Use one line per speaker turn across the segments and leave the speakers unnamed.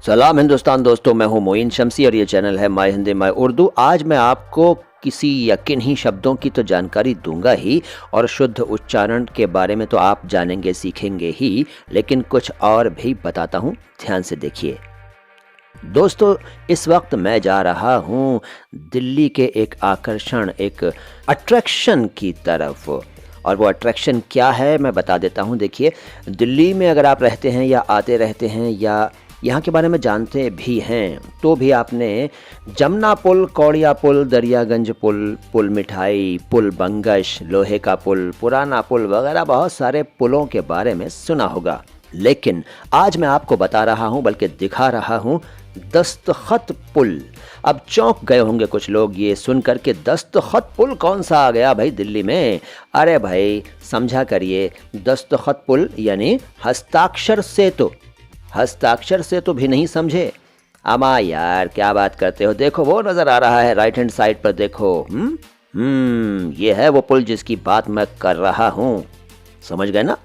सलाम हिंदुस्तान दोस्तों, मैं हूं मोइन शमसी और ये चैनल है माय हिंदी माय उर्दू। आज मैं आपको किसी या किन्हीं शब्दों की तो जानकारी दूंगा ही और शुद्ध उच्चारण के बारे में तो आप जानेंगे सीखेंगे ही, लेकिन कुछ और भी बताता हूं, ध्यान से देखिए। दोस्तों, इस वक्त मैं जा रहा हूं दिल्ली के एक आकर्षण, एक अट्रैक्शन की तरफ। और वो अट्रैक्शन क्या है मैं बता देता हूं। देखिए, दिल्ली में अगर आप रहते हैं या आते रहते हैं या यहाँ के बारे में जानते भी हैं तो भी आपने जमुना पुल, कौड़िया पुल, दरियागंज पुल, पुल मिठाई, पुल बंगश, लोहे का पुल, पुराना पुल वगैरह बहुत सारे पुलों के बारे में सुना होगा। लेकिन आज मैं आपको बता रहा हूँ, बल्कि दिखा रहा हूँ, दस्तखत पुल। अब चौंक गए होंगे कुछ लोग ये सुनकर के दस्तखत पुल कौन सा आ गया भाई दिल्ली में। अरे भाई समझा करिए, दस्तखत पुल यानी हस्ताक्षर सेतु। हस्ताक्षर से तो भी नहीं समझे? अमा यार क्या बात करते हो। देखो वो नज़र आ रहा है राइट हैंड साइड पर, देखो। ये है वो पुल जिसकी बात मैं कर रहा हूँ। समझ गए ना?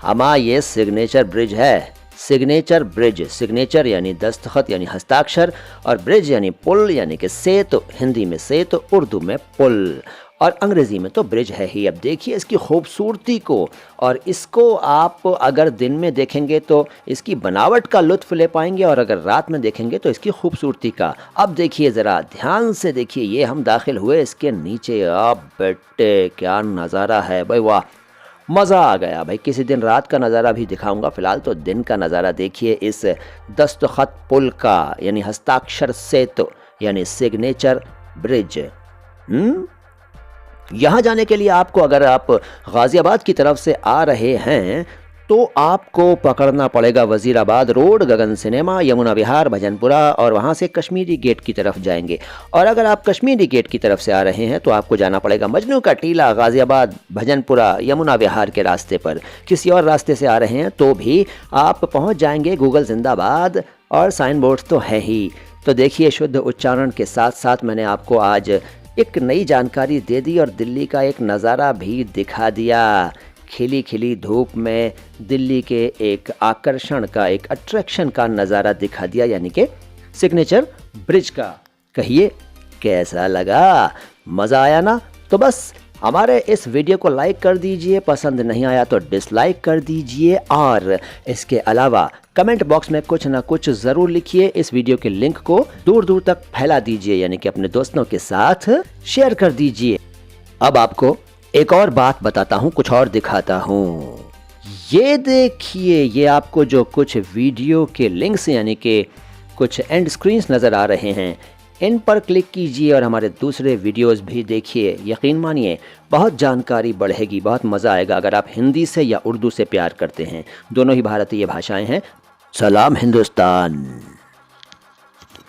अमा ये सिग्नेचर ब्रिज है। सिग्नेचर ब्रिज, सिग्नेचर यानी दस्तखत यानी हस्ताक्षर, और ब्रिज यानी पुल यानी कि सेतु। हिंदी में सेतु, उर्दू में पुल, और अंग्रेज़ी में तो ब्रिज है ही। अब देखिए इसकी खूबसूरती को, और इसको आप अगर दिन में देखेंगे तो इसकी बनावट का लुत्फ़ ले पाएंगे, और अगर रात में देखेंगे तो इसकी खूबसूरती का। अब देखिए ज़रा ध्यान से देखिए, ये हम दाखिल हुए इसके नीचे। अब बेटे क्या नज़ारा है भाई, वाह, मज़ा आ गया भाई। किसी दिन रात का नज़ारा भी दिखाऊंगा, फ़िलहाल तो दिन का नज़ारा देखिए इस दस्तखत पुल का, यानी हस्ताक्षर सेतु यानी सिग्नेचर ब्रिज। यहाँ जाने के लिए आपको, अगर आप गाज़ियाबाद की तरफ से आ रहे हैं तो आपको पकड़ना पड़ेगा वज़ीराबाद रोड, गगन सिनेमा, यमुना विहार, भजनपुरा, और वहाँ से कश्मीरी गेट की तरफ जाएंगे। और अगर आप कश्मीरी गेट की तरफ से आ रहे हैं तो आपको जाना पड़ेगा मजनू का टीला, गाज़ियाबाद, भजनपुरा, यमुना विहार के रास्ते पर। किसी और रास्ते से आ रहे हैं तो भी आप पहुँच जाएंगे गूगल जिंदाबाद, और साइन बोर्ड तो है ही। तो देखिए, शुद्ध उच्चारण के साथ साथ मैंने आपको आज एक नई जानकारी दे दी और दिल्ली का एक नज़ारा भी दिखा दिया। खिली खिली धूप में दिल्ली के एक आकर्षण का, एक अट्रैक्शन का नज़ारा दिखा दिया, यानी कि सिग्नेचर ब्रिज का। कहिए कैसा लगा? मज़ा आया ना? तो बस हमारे इस वीडियो को लाइक कर दीजिए, पसंद नहीं आया तो डिसलाइक कर दीजिए, और इसके अलावा कमेंट बॉक्स में कुछ ना कुछ ज़रूर लिखिए। इस वीडियो के लिंक को दूर दूर तक फैला दीजिए, यानी कि अपने दोस्तों के साथ शेयर कर दीजिए। अब आपको एक और बात बताता हूँ, कुछ और दिखाता हूँ। ये देखिए, ये आपको जो कुछ वीडियो के लिंक्स यानी कि कुछ एंड स्क्रीन्स नज़र आ रहे हैं, इन पर क्लिक कीजिए और हमारे दूसरे वीडियोस भी देखिए। यकीन मानिए बहुत जानकारी बढ़ेगी, बहुत मज़ा आएगा। अगर आप हिंदी से या उर्दू से प्यार करते हैं, दोनों ही भारतीय भाषाएं हैं। सलाम हिंदुस्तान।